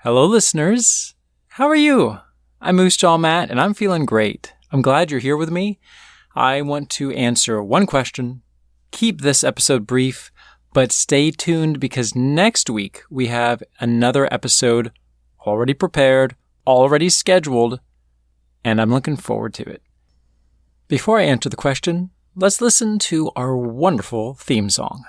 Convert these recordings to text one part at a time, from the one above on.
Hello, listeners. How are you? I'm Moose Jaw Matt, and I'm feeling great. I'm glad you're here with me. I want to answer one question, keep this episode brief, but stay tuned because next week we have another episode already prepared, already scheduled, and I'm looking forward to it. Before I answer the question, let's listen to our wonderful theme song.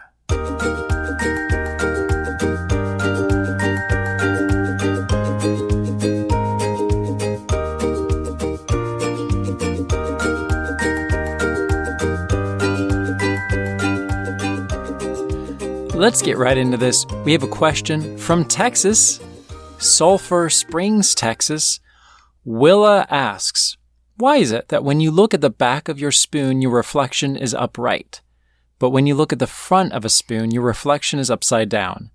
Let's get right into this. We have a question from Texas, Sulphur Springs, Texas. Willa asks, why is it that when you look at the back of your spoon, your reflection is upright, but when you look at the front of a spoon, your reflection is upside down?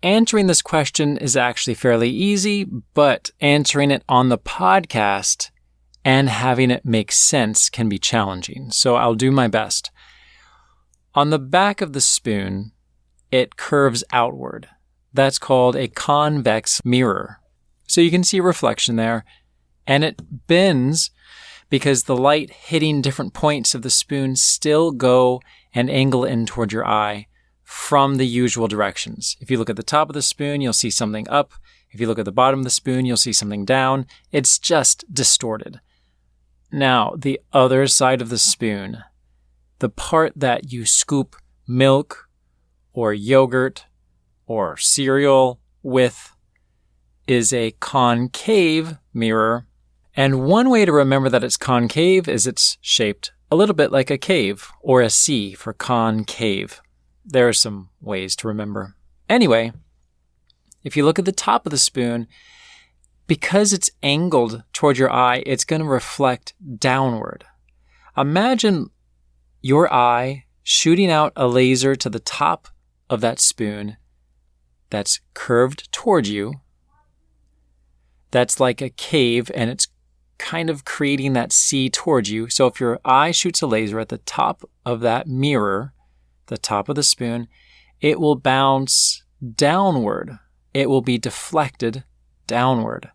Answering this question is actually fairly easy, but answering it on the podcast and having it make sense can be challenging, so I'll do my best. On the back of the spoon, it curves outward. That's called a convex mirror. So you can see a reflection there, and it bends because the light hitting different points of the spoon still go and angle in toward your eye from the usual directions. If you look at the top of the spoon, you'll see something up. If you look at the bottom of the spoon, you'll see something down. It's just distorted. Now, the other side of the spoon, the part that you scoop milk or yogurt or cereal with, is a concave mirror. And one way to remember that it's concave is it's shaped a little bit like a cave, or a C for concave. There are some ways to remember. Anyway, if you look at the top of the spoon, because it's angled toward your eye, it's going to reflect downward. Imagine your eye shooting out a laser to the top of that spoon that's curved toward you. That's like a cave, and it's kind of creating that C toward you. So if your eye shoots a laser at the top of that mirror, the top of the spoon, it will bounce downward. It will be deflected downward.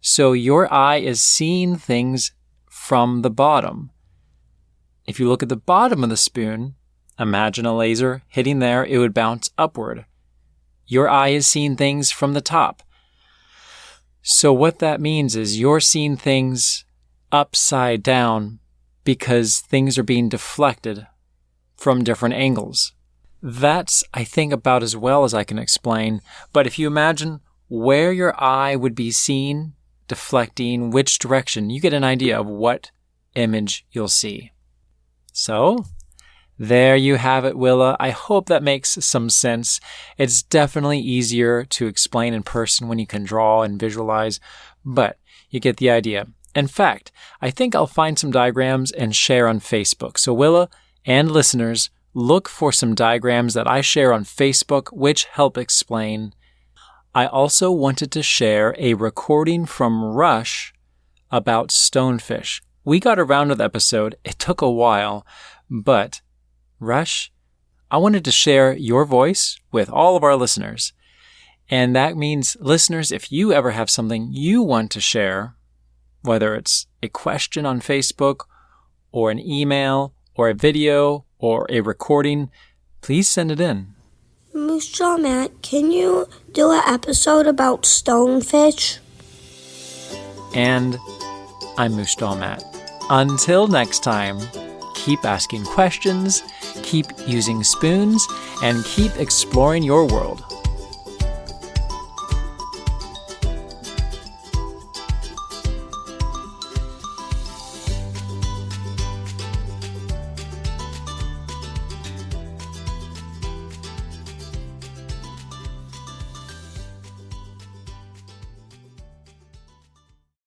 So your eye is seeing things from the bottom. If you look at the bottom of the spoon, imagine a laser hitting there, it would bounce upward. Your eye is seeing things from the top. So what that means is you're seeing things upside down because things are being deflected from different angles. That's, I think, about as well as I can explain. But if you imagine where your eye would be seeing, deflecting, which direction, you get an idea of what image you'll see. So, there you have it, Willa. I hope that makes some sense. It's definitely easier to explain in person when you can draw and visualize, but you get the idea. In fact, I think I'll find some diagrams and share on Facebook. So Willa and listeners, look for some diagrams that I share on Facebook which help explain. I also wanted to share a recording from Rush about stonefish. We got around to the episode. It took a while, but Rush, I wanted to share your voice with all of our listeners. And that means, listeners, if you ever have something you want to share, whether it's a question on Facebook or an email or a video or a recording, please send it in. Moose Jaw Matt, can you do an episode about stonefish? And I'm Moose Jaw Matt. Until next time, keep asking questions, keep using spoons, and keep exploring your world.